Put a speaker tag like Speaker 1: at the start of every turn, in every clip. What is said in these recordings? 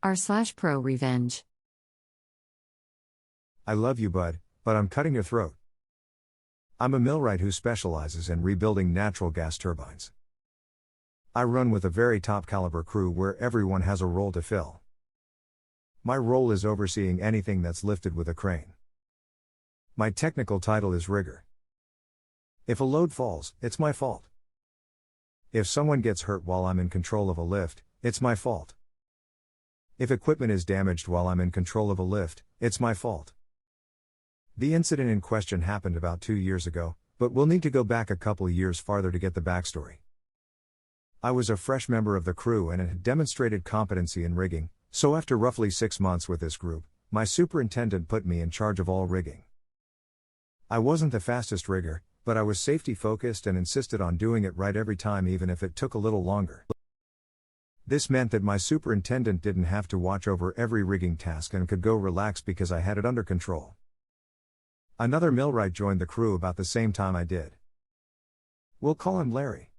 Speaker 1: r/ProRevenge.
Speaker 2: I love you, bud, but I'm cutting your throat. I'm a millwright who specializes in rebuilding natural gas turbines. I run with a very top caliber crew where everyone has a role to fill. My role is overseeing anything that's lifted with a crane. My technical title is rigger. If a load falls, it's my fault. If someone gets hurt while I'm in control of a lift, it's my fault. If equipment is damaged while I'm in control of a lift, it's my fault. The incident in question happened about 2 years ago, but we'll need to go back a couple years farther to get the backstory. I was a fresh member of the crew and had demonstrated competency in rigging, so after roughly 6 months with this group, my superintendent put me in charge of all rigging. I wasn't the fastest rigger, but I was safety focused and insisted on doing it right every time even if it took a little longer. This meant that my superintendent didn't have to watch over every rigging task and could go relax because I had it under control. Another millwright joined the crew about the same time I did. We'll call him Larry.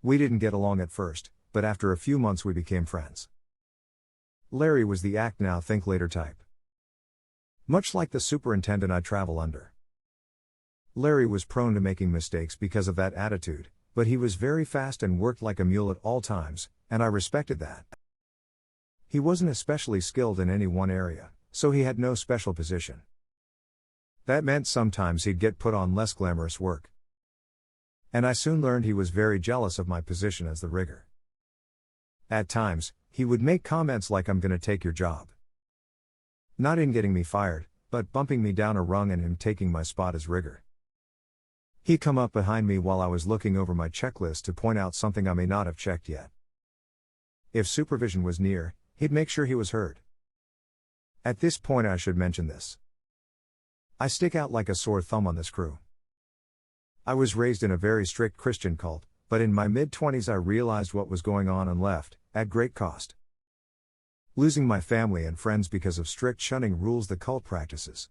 Speaker 2: We didn't get along at first, but after a few months we became friends. Larry was the act now think later type. Much like the superintendent I travel under. Larry was prone to making mistakes because of that attitude, but he was very fast and worked like a mule at all times, and I respected that. He wasn't especially skilled in any one area, so he had no special position. That meant sometimes he'd get put on less glamorous work. And I soon learned he was very jealous of my position as the rigger. At times, he would make comments like "I'm gonna take your job." Not in getting me fired, but bumping me down a rung and him taking my spot as rigger. He'd come up behind me while I was looking over my checklist to point out something I may not have checked yet. If supervision was near, he'd make sure he was heard. At this point I should mention this. I stick out like a sore thumb on this crew. I was raised in a very strict Christian cult, but in my mid-20s I realized what was going on and left, at great cost. Losing my family and friends because of strict shunning rules the cult practices.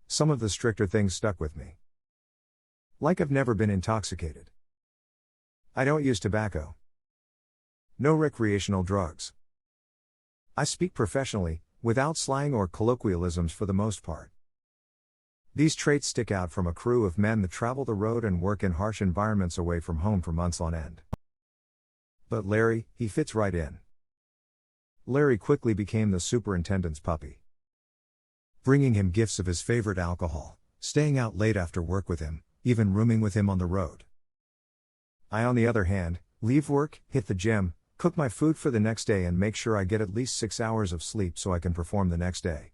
Speaker 2: Some of the stricter things stuck with me. Like I've never been intoxicated. I don't use tobacco. No recreational drugs. I speak professionally, without slang or colloquialisms for the most part. These traits stick out from a crew of men that travel the road and work in harsh environments away from home for months on end. But Larry, he fits right in. Larry quickly became the superintendent's puppy. Bringing him gifts of his favorite alcohol, staying out late after work with him, even rooming with him on the road. I, on the other hand, leave work, hit the gym, cook my food for the next day and make sure I get at least 6 hours of sleep so I can perform the next day.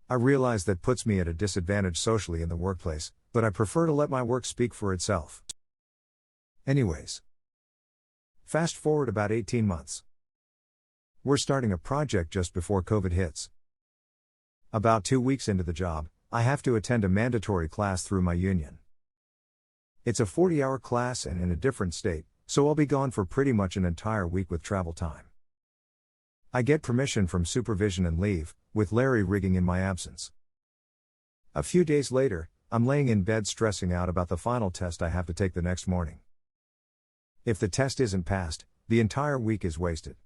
Speaker 2: I realize that puts me at a disadvantage socially in the workplace, but I prefer to let my work speak for itself. Anyways. Fast forward about 18 months. We're starting a project just before COVID hits. About 2 weeks into the job, I have to attend a mandatory class through my union. It's a 40-hour class and in a different state, so I'll be gone for pretty much an entire week with travel time. I get permission from supervision and leave, with Larry rigging in my absence. A few days later, I'm laying in bed stressing out about the final test I have to take the next morning. If the test isn't passed, the entire week is wasted.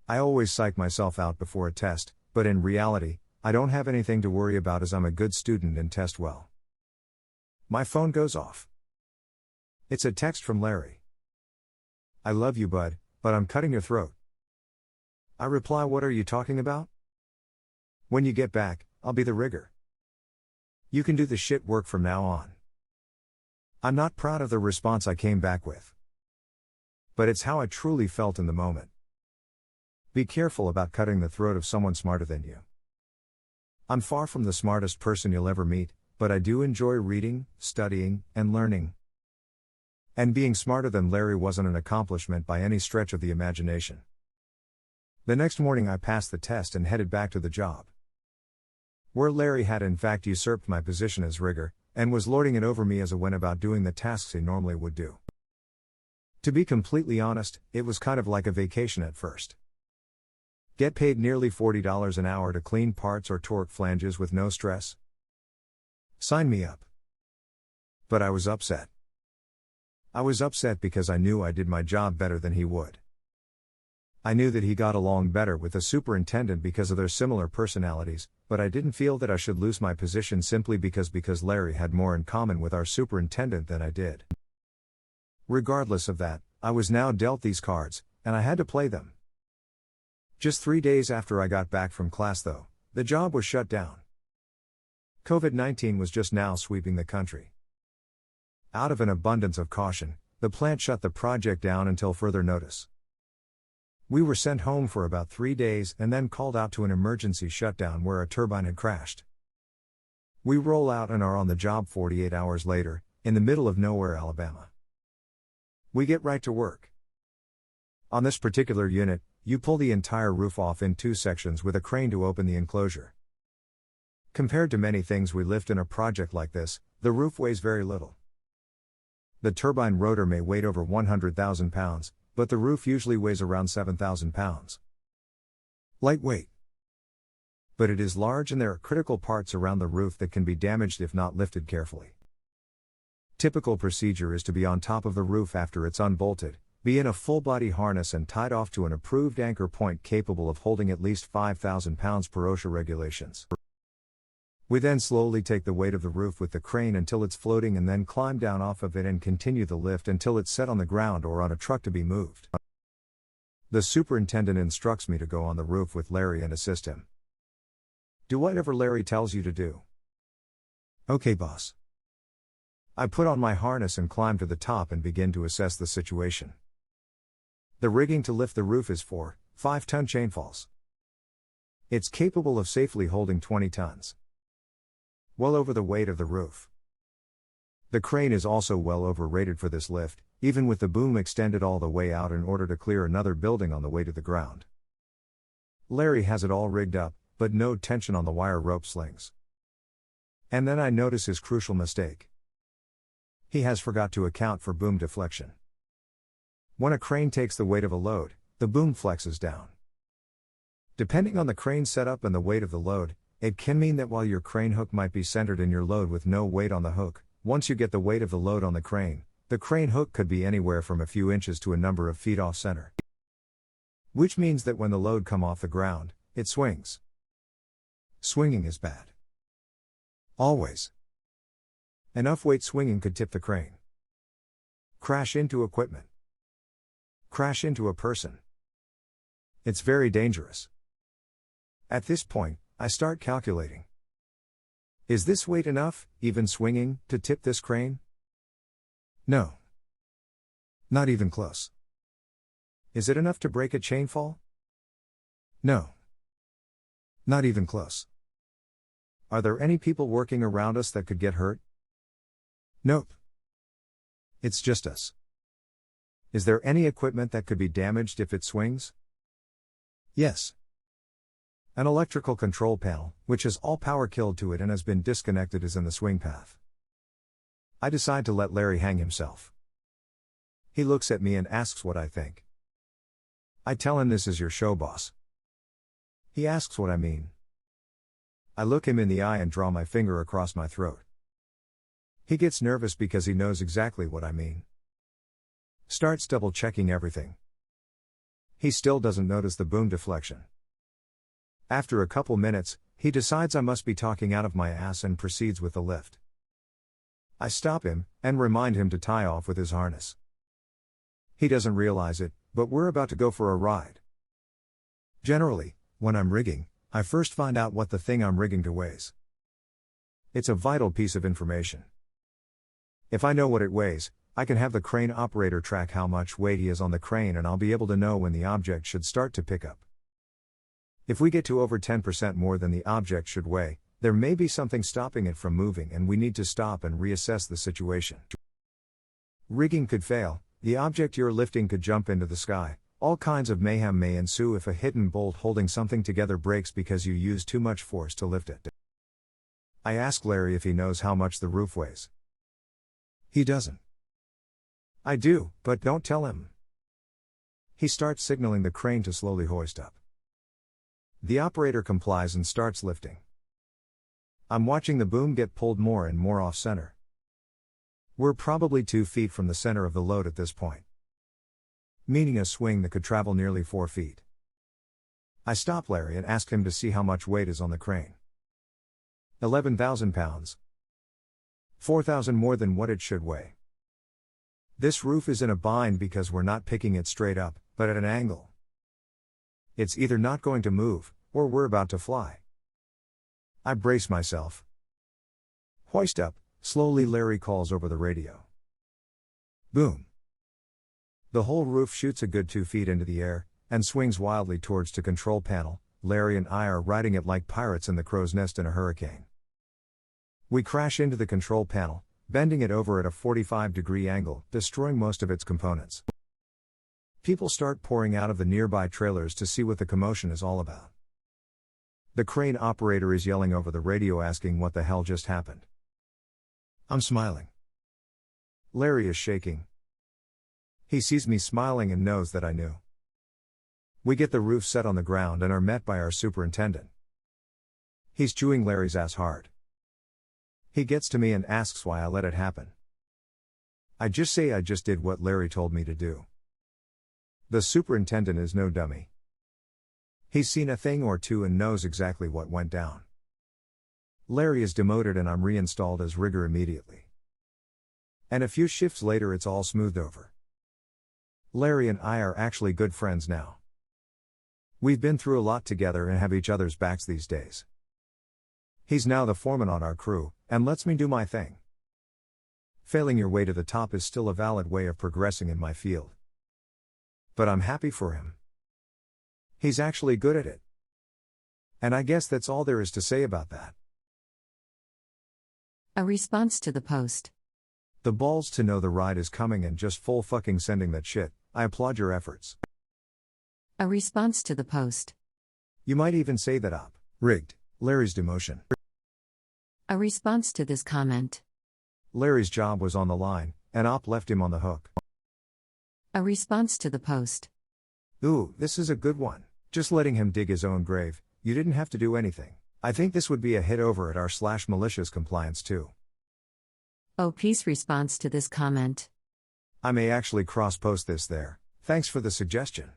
Speaker 2: I always psych myself out before a test, but in reality, I don't have anything to worry about as I'm a good student and test well. My phone goes off. It's a text from Larry. "I love you, bud, but I'm cutting your throat." I reply, "What are you talking about?" "When you get back, I'll be the rigger. You can do the shit work from now on." I'm not proud of the response I came back with. But it's how I truly felt in the moment. Be careful about cutting the throat of someone smarter than you. I'm far from the smartest person you'll ever meet, but I do enjoy reading, studying, and learning. And being smarter than Larry wasn't an accomplishment by any stretch of the imagination. The next morning I passed the test and headed back to the job. Where Larry had in fact usurped my position as rigger, and was lording it over me as I went about doing the tasks he normally would do. To be completely honest, it was kind of like a vacation at first. Get paid nearly $40 an hour to clean parts or torque flanges with no stress? Sign me up. But I was upset. I was upset because I knew I did my job better than he would. I knew that he got along better with the superintendent because of their similar personalities, but I didn't feel that I should lose my position simply because Larry had more in common with our superintendent than I did. Regardless of that, I was now dealt these cards, and I had to play them. Just 3 days after I got back from class though, the job was shut down. COVID-19 was just now sweeping the country. Out of an abundance of caution, the plant shut the project down until further notice. We were sent home for about 3 days and then called out to an emergency shutdown where a turbine had crashed. We roll out and are on the job 48 hours later, in the middle of nowhere, Alabama. We get right to work. On this particular unit, you pull the entire roof off in 2 sections with a crane to open the enclosure. Compared to many things we lift in a project like this, the roof weighs very little. The turbine rotor may weigh over 100,000 pounds, but the roof usually weighs around 7,000 pounds. Lightweight. But it is large and there are critical parts around the roof that can be damaged if not lifted carefully. Typical procedure is to be on top of the roof after it's unbolted, be in a full-body harness and tied off to an approved anchor point capable of holding at least 5,000 pounds per OSHA regulations. We then slowly take the weight of the roof with the crane until it's floating and then climb down off of it and continue the lift until it's set on the ground or on a truck to be moved. The superintendent instructs me to go on the roof with Larry and assist him. Do whatever Larry tells you to do. Okay, boss. I put on my harness and climb to the top and begin to assess the situation. The rigging to lift the roof is 4 5-ton chainfalls. It's capable of safely holding 20 tons. Well over the weight of the roof. The crane is also well overrated for this lift, even with the boom extended all the way out in order to clear another building on the way to the ground. Larry has it all rigged up, but no tension on the wire rope slings. And then I notice his crucial mistake. He has forgot to account for boom deflection. When a crane takes the weight of a load, the boom flexes down. Depending on the crane setup and the weight of the load, it can mean that while your crane hook might be centered in your load with no weight on the hook, once you get the weight of the load on the crane hook could be anywhere from a few inches to a number of feet off center. Which means that when the load come off the ground, it swings. Swinging is bad. Always. Enough weight swinging could tip the crane. Crash into equipment. Crash into a person. It's very dangerous. At this point, I start calculating. Is this weight enough, even swinging, to tip this crane? No. Not even close. Is it enough to break a chainfall? No. Not even close. Are there any people working around us that could get hurt? Nope. It's just us. Is there any equipment that could be damaged if it swings? Yes. An electrical control panel, which has all power killed to it and has been disconnected, is in the swing path. I decide to let Larry hang himself. He looks at me and asks what I think. I tell him this is your show, boss. He asks what I mean. I look him in the eye and draw my finger across my throat. He gets nervous because he knows exactly what I mean. Starts double checking everything. He still doesn't notice the boom deflection. After a couple minutes, he decides I must be talking out of my ass and proceeds with the lift. I stop him, and remind him to tie off with his harness. He doesn't realize it, but we're about to go for a ride. Generally, when I'm rigging, I first find out what the thing I'm rigging to weighs. It's a vital piece of information. If I know what it weighs, I can have the crane operator track how much weight he is on the crane and I'll be able to know when the object should start to pick up. If we get to over 10% more than the object should weigh, there may be something stopping it from moving and we need to stop and reassess the situation. Rigging could fail, the object you're lifting could jump into the sky, all kinds of mayhem may ensue if a hidden bolt holding something together breaks because you use too much force to lift it. I ask Larry if he knows how much the roof weighs. He doesn't. I do, but don't tell him. He starts signaling the crane to slowly hoist up. The operator complies and starts lifting. I'm watching the boom get pulled more and more off center. We're probably 2 feet from the center of the load at this point. meaning a swing that could travel nearly 4 feet. I stopped Larry and asked him to see how much weight is on the crane. 11,000 pounds. 4,000 more than what it should weigh. This roof is in a bind because we're not picking it straight up, but at an angle. It's either not going to move, or we're about to fly. I brace myself. Hoist up, slowly, Larry calls over the radio. Boom. The whole roof shoots a good 2 feet into the air, and swings wildly towards the control panel. Larry and I are riding it like pirates in the crow's nest in a hurricane. We crash into the control panel, bending it over at a 45-degree angle, destroying most of its components. People start pouring out of the nearby trailers to see what the commotion is all about. The crane operator is yelling over the radio asking what the hell just happened. I'm smiling. Larry is shaking. He sees me smiling and knows that I knew. We get the roof set on the ground and are met by our superintendent. He's chewing Larry's ass hard. He gets to me and asks why I let it happen. I just say I just did what Larry told me to do. The superintendent is no dummy. He's seen a thing or two and knows exactly what went down. Larry is demoted and I'm reinstalled as rigger immediately. And a few shifts later it's all smoothed over. Larry and I are actually good friends now. We've been through a lot together and have each other's backs these days. He's now the foreman on our crew, and lets me do my thing. Failing your way to the top is still a valid way of progressing in my field. But I'm happy for him. He's actually good at it. And I guess that's all there is to say about that.
Speaker 1: A response to the post.
Speaker 2: The balls to know the ride is coming and just full fucking sending that shit. I applaud your efforts.
Speaker 1: A response to the post.
Speaker 2: You might even say that op rigged Larry's demotion.
Speaker 1: A response to this comment.
Speaker 2: Larry's job was on the line, and op left him on the hook.
Speaker 1: A response to the post.
Speaker 2: Ooh, this is a good one. Just letting him dig his own grave, you didn't have to do anything. I think this would be a hit over at r/malicious compliance too.
Speaker 1: Oh, peace response to this comment.
Speaker 2: I may actually cross-post this there. Thanks for the suggestion.